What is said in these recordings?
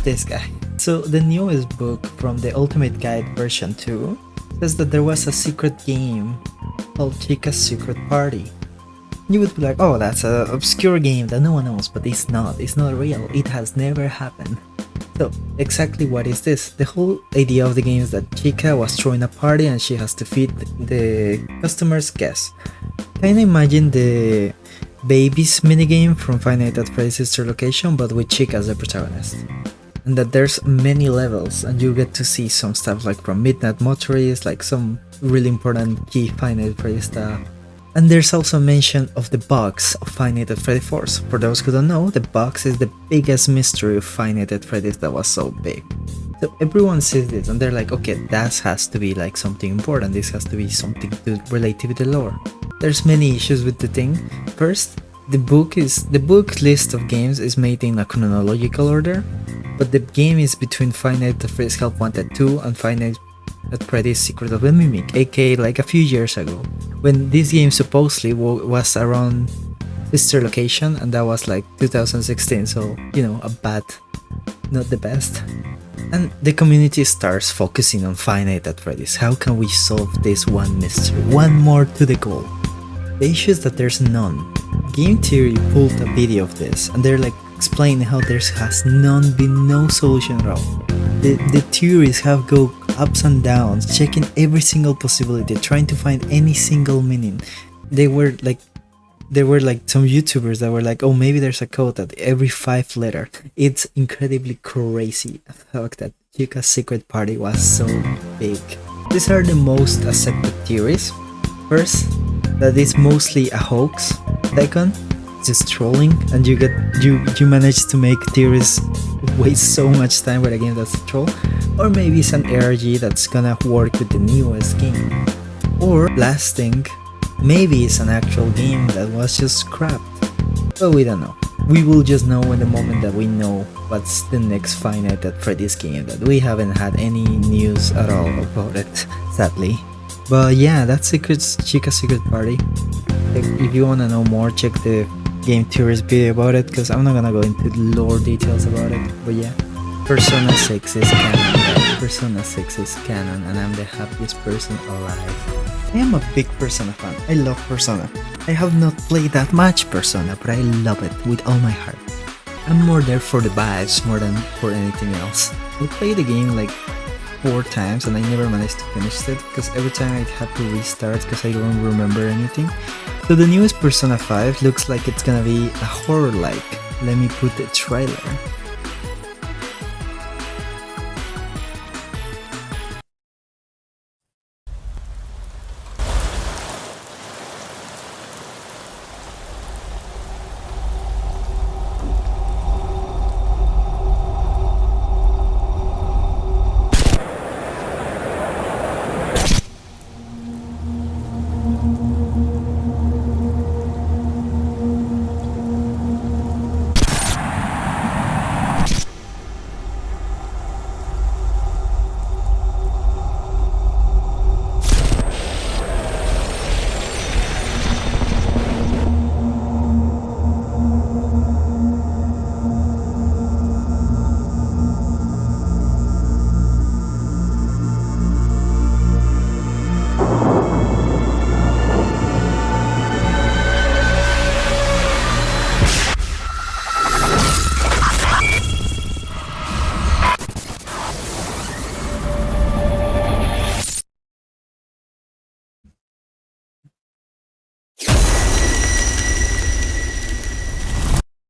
this guy. So the newest book from the Ultimate Guide version 2 says that there was a secret game called Chica's Secret Party. You would be like, oh, that's an obscure game that no one knows, but it's not real, it has never happened. So, exactly what is this? The whole idea of the game is that Chica was throwing a party and she has to feed the customers' guests. Kinda imagine the babies minigame from Five Nights at Freddy's Sister Location, but with Chica as the protagonist. And that there's many levels, and you get to see some stuff like from Midnight Motorist, like some really important key Five Nights at Freddy's stuff. And there's also mention of the box of Five Nights at Freddy's Force. For those who don't know, the box is the biggest mystery of Five Nights at Freddy's that was so big. So everyone sees this and they're like, okay, that has to be like something important, this has to be something to relate with the lore. There's many issues with the thing. First, the book list of games is made in a chronological order, but the game is between Five Nights at Freddy's Help Wanted 2 and Five Nights at Freddy's Secret of the Mimic, aka like a few years ago, when this game supposedly was around Sister Location, and that was like 2016, so you know, not the best. And the community starts focusing on Five Nights at Freddy's. How can we solve this one mystery? One more to the goal. The issue is that there's none. Game Theory pulled a video of this, and they're like explaining how there has been no solution at all. The theories have go ups and downs, checking every single possibility, trying to find any single meaning. There were like some YouTubers that were like, oh, maybe there's a code at every 5 letter. It's incredibly crazy the fact that Chica's Secret Party was so big. These are the most accepted theories. First, that it's mostly a hoax. Second, just trolling, and you manage to make theories waste so much time with a game that's a troll. Or maybe it's an ARG that's gonna work with the newest game. Or last thing, maybe it's an actual game that was just scrapped. But we don't know. We will just know in the moment that we know what's the next Five Nights at Freddy's game, that we haven't had any news at all about it, sadly. But yeah, that's Chica's Secret Party. If you wanna know more, check the Game Theories video about it, because I'm not gonna go into lore details about it. But yeah, Persona 6 is canon, guys. Persona 6 is canon, and I'm the happiest person alive. I am a big Persona fan. I love Persona. I have not played that much Persona, but I love it with all my heart. I'm more there for the vibes more than for anything else. I played the game like 4 times and I never managed to finish it, because every time I'd have to restart because I don't remember anything. So the newest Persona 5 looks like it's gonna be a horror-like. Let me put the trailer.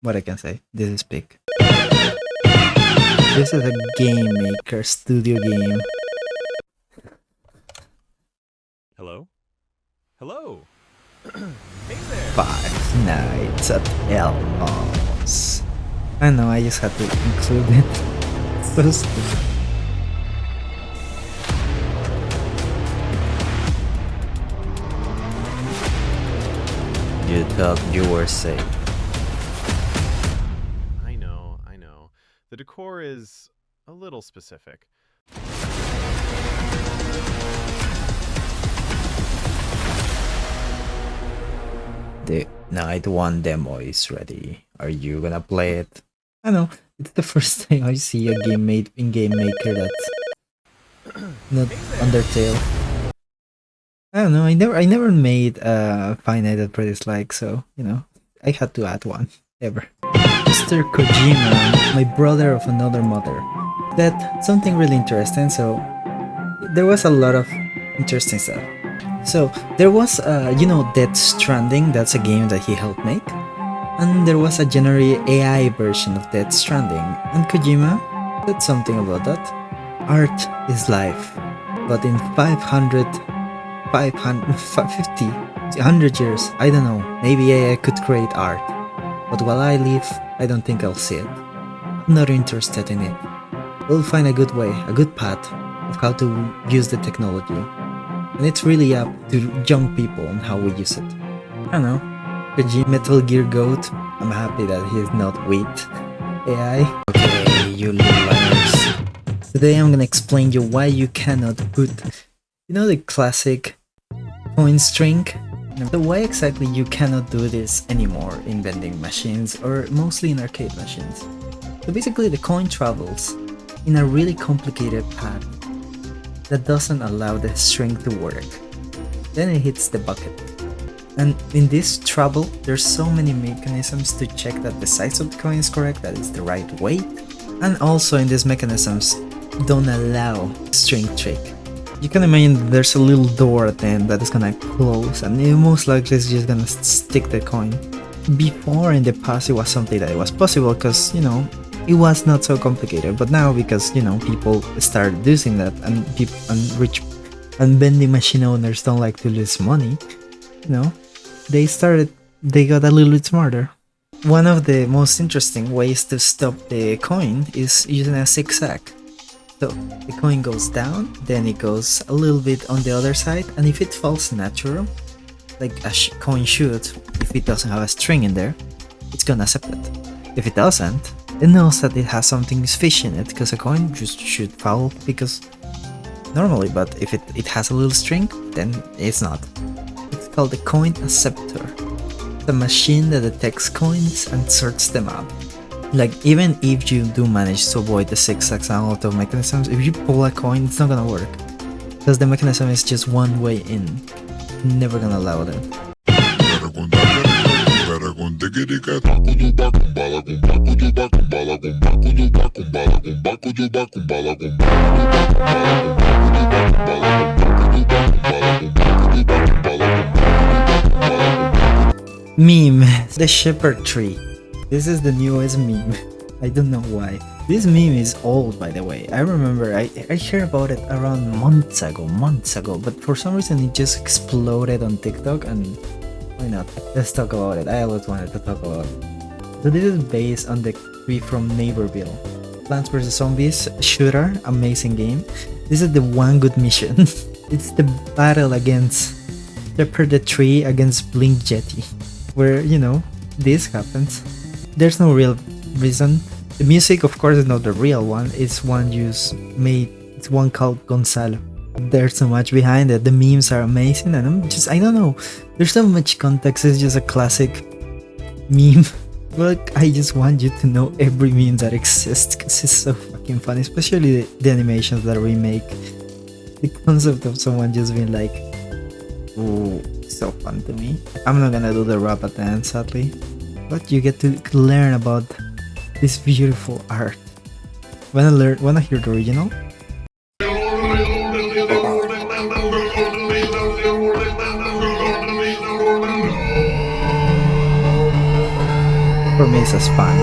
What I can say, this is big. This is a game maker studio game. Hello? Hello? Hey there! Five Nights at Elmos. I know, I just had to include it. So stupid. You thought you were safe. I know. The decor is a little specific. The Night 1 demo is ready. Are you gonna play it? I know, it's the first time I see a game made in Game Maker that's not Undertale. I don't know, I never made a finite at dislike, so you know, I had to add one. Ever. Mr. Kojima, my brother of another mother. That something really interesting, so there was a lot of interesting stuff. So there was Death Stranding, that's a game that he helped make. And there was a generally AI version of Death Stranding, and Kojima said something about that. Art is life, but in 500, 550, 100 years, I don't know, maybe AI could create art. But while I live, I don't think I'll see it. I'm not interested in it. We'll find a good way, a good path of how to use the technology. And it's really up to young people on how we use it. I don't know. Metal Gear Goat, I'm happy that he's not with AI. Okay, you little liars. Today I'm gonna explain you why you cannot put, the classic coin string? So why exactly you cannot do this anymore in vending machines or mostly in arcade machines? So basically the coin travels in a really complicated path that doesn't allow the string to work. Then it hits the bucket. And in this travel, there's so many mechanisms to check that the size of the coin is correct, that it's the right weight. And also in these mechanisms, don't allow string trick. You can imagine there's a little door at the end that is gonna close, and it most likely is just gonna stick the coin. Before in the past it was something that it was possible because, it was not so complicated, but now because, people started using that and people and vending machine owners don't like to lose money, they got a little bit smarter. One of the most interesting ways to stop the coin is using a zigzag. So the coin goes down, then it goes a little bit on the other side, and if it falls natural, like a coin should, if it doesn't have a string in there, it's gonna accept it. If it doesn't, it knows that it has something fishy in it, because a coin just should fall because normally, but if it has a little string, then it's not. It's called the coin acceptor. It's a machine that detects coins and sorts them out. Like, even if you do manage to avoid the zigzags and auto mechanisms, if you pull a coin, it's not gonna work. Because the mechanism is just one way in. Never gonna allow that. Meme. The shepherd tree. This is the newest meme. I don't know why. This meme is old, by the way. I remember I heard about it around months ago, but for some reason it just exploded on TikTok, and why not? Let's talk about it. I always wanted to talk about it. So this is based on the tree from Neighborville. Plants vs Zombies shooter, amazing game. This is the one good mission. It's the battle against Shepherd the Tree against Blink Jetty, where, this happens. There's no real reason. The music, of course, is not the real one. It's one it's one called Gonzalo. There's so much behind it. The memes are amazing, and I don't know. There's so much context. It's just a classic meme. But I just want you to know every meme that exists because it's so fucking funny, especially the animations that remake. The concept of someone just being like, ooh, so fun to me. I'm not gonna do the rap at the end, sadly. But you get to learn about this beautiful art. Wanna hear the original? For me, it's as fun.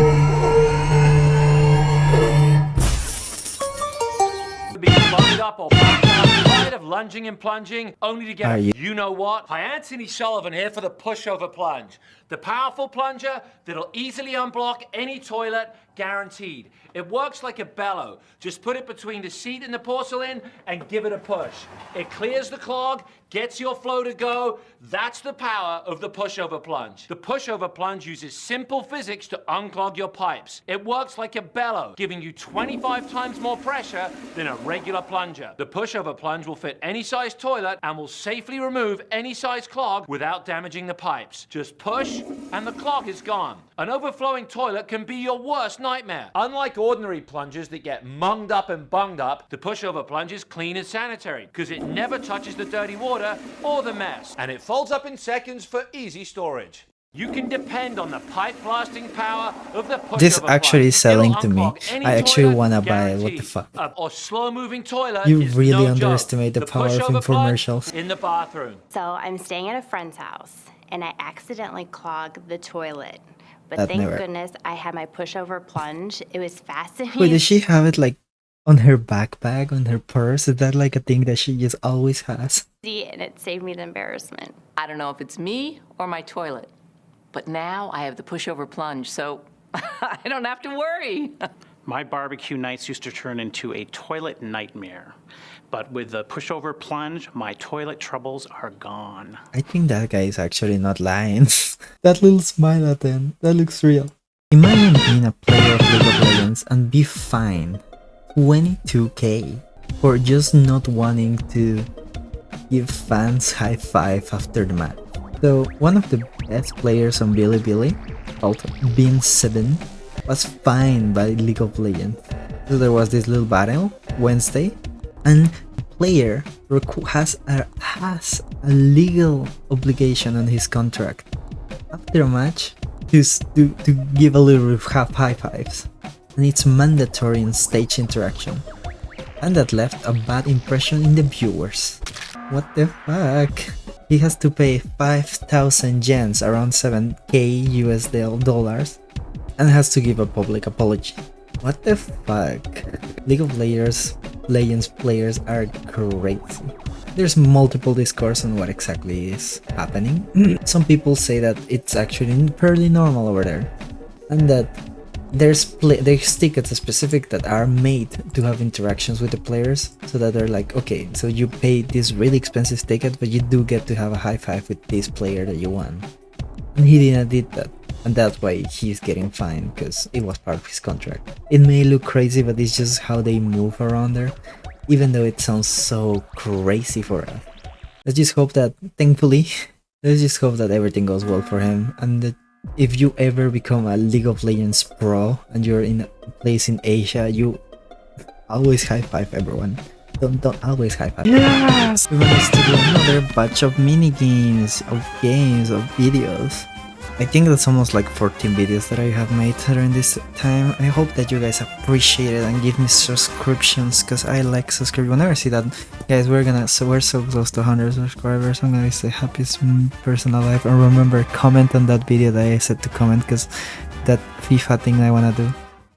Up or backed up, tired of lunging and plunging, only to get you know what? Hi, Anthony Sullivan here for the pushover plunge. The powerful plunger that'll easily unblock any toilet, guaranteed. It works like a bellow. Just put it between the seat and the porcelain and give it a push. It clears the clog, gets your flow to go. That's the power of the pushover plunge. The pushover plunge uses simple physics to unclog your pipes. It works like a bellow, giving you 25 times more pressure than a regular plunger. The pushover plunge will fit any size toilet and will safely remove any size clog without damaging the pipes. Just push, and the clog is gone. An overflowing toilet can be your worst nightmare. Unlike ordinary plungers that get munged up and bunged up, the pushover plunge is clean and sanitary because it never touches the dirty water or the mess, and it folds up in seconds for easy storage. You can depend on the pipe blasting power of the pushover This actually is plunge. selling It'll to me. unclog any I actually toilet, wanna buy it. What the guaranteed. fuck? Or slow-moving toilet You is really no underestimate joke. the power of pushover plunge infomercials. in the bathroom. So I'm staying at a friend's house and I accidentally clogged the toilet. But That thank never- goodness I had my pushover plunge. It was fascinating. Wait, does she have it like on her backpack, on her purse? Is that like a thing that she just always has? And it saved me the embarrassment. I don't know if it's me or my toilet, but now I have the pushover plunge, so I don't have to worry. My barbecue nights used to turn into a toilet nightmare. But with the pushover plunge, my toilet troubles are gone. I think that guy is actually not lying. That little smile at him, that looks real. Imagine being a player of League of Legends and be fined 22k for just not wanting to give fans high five after the match. So one of the best players on Bilibili, called Bin7, was fined by League of Legends. So there was this little battle Wednesday, and the player has a legal obligation on his contract after a match to give a little high fives, and it's mandatory in stage interaction, and that left a bad impression in the viewers. What the fuck? He has to pay 5,000 yens, around 7k US dollars, and has to give a public apology. What the fuck? League of Legends players are crazy. There's multiple discourse on what exactly is happening. Some people say that it's actually fairly normal over there, and that there's tickets specific that are made to have interactions with the players, so that they're like, okay, so you pay this really expensive ticket, but you do get to have a high five with this player that you want. And he didn't did that, and that's why he's getting fined, because it was part of his contract. It may look crazy, but it's just how they move around there, even though it sounds so crazy for us. Let's just hope that, thankfully, let's just hope that everything goes well for him, and that if you ever become a League of Legends pro and you're in a place in Asia, you always high five everyone. Don't always high five. Yes! We managed to do another batch of mini games, of videos. I think that's almost like 14 videos that I have made during this time. I hope that you guys appreciate it and give me subscriptions, because I like subscribe. You'll never see that. Guys, we're so close to 100 subscribers. I'm gonna say happiest person alive. And remember, comment on that video that I said to comment, because that FIFA thing I wanna do.